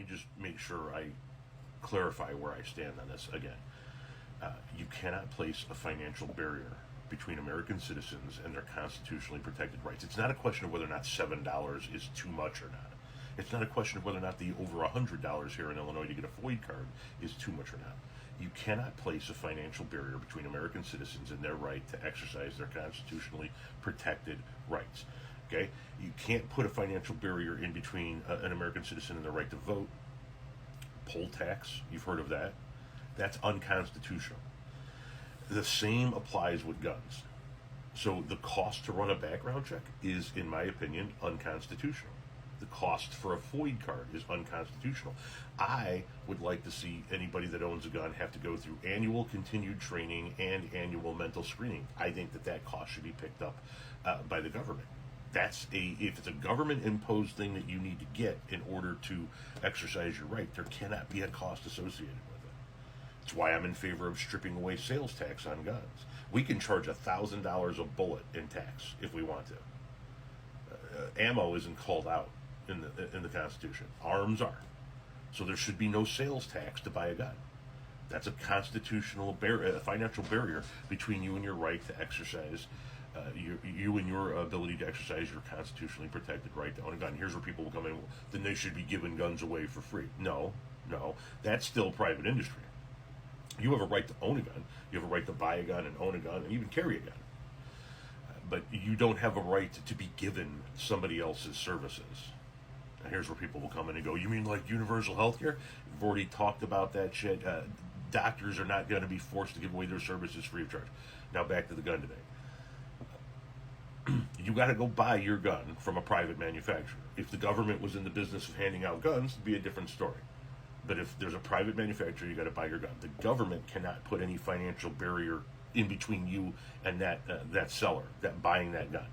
me just make sure I clarify where I stand on this again. You cannot place a financial barrier between American citizens and their constitutionally protected rights. It's not a question of whether or not $7 is too much or not. It's not a question of whether or not the over $100 here in Illinois to get a FOID card is too much or not. You cannot place a financial barrier between American citizens and their right to exercise their constitutionally protected rights. Okay? You can't put a financial barrier in between an American citizen and their right to vote. Poll tax, you've heard of that. That's unconstitutional. The same applies with guns. So the cost to run a background check is, in my opinion, unconstitutional. The cost for a FOID card is unconstitutional. I would like to see anybody that owns a gun have to go through annual continued training and annual mental screening. I think that cost should be picked up by the government. If it's a government-imposed thing that you need to get in order to exercise your right, there cannot be a cost associated with it. That's why I'm in favor of stripping away sales tax on guns. We can charge $1,000 a bullet in tax if we want to. Ammo isn't called out in the Constitution. Arms are. So there should be no sales tax to buy a gun. That's a constitutional financial barrier between you and your right to exercise you and your ability to exercise your constitutionally protected right to own a gun. Here's where people will come in, then they should be giving guns away for free. No, that's still private industry. You have a right to own a gun. You have a right to buy a gun and own a gun and even carry a gun. But you don't have a right to be given somebody else's services. Now here's where people will come in and go, you mean like universal health care? We've already talked about that shit. Doctors are not going to be forced to give away their services free of charge. Now back to the gun debate. You got to go buy your gun from a private manufacturer. If the government was in the business of handing out guns, it'd be a different story. But if there's a private manufacturer, you got to buy your gun. The government cannot put any financial barrier in between you and that seller, that buying that gun.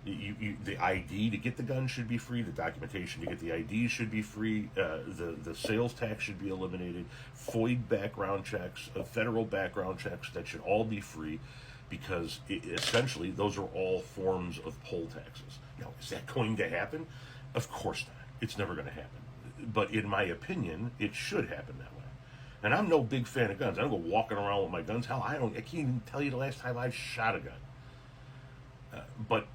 The ID to get the gun should be free. The documentation to get the ID should be free. The sales tax should be eliminated. FOID background checks, federal background checks, that should all be free, because essentially those are all forms of poll taxes. Now, is that going to happen? Of course not. It's never going to happen. But in my opinion, it should happen that way. And I'm no big fan of guns. I don't go walking around with my guns. Hell, I can't even tell you the last time I shot a gun. But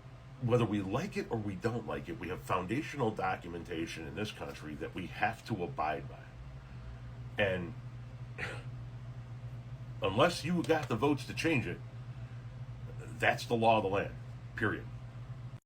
whether we like it or we don't like it, we have foundational documentation in this country that we have to abide by. And unless you got the votes to change it, that's the law of the land, period.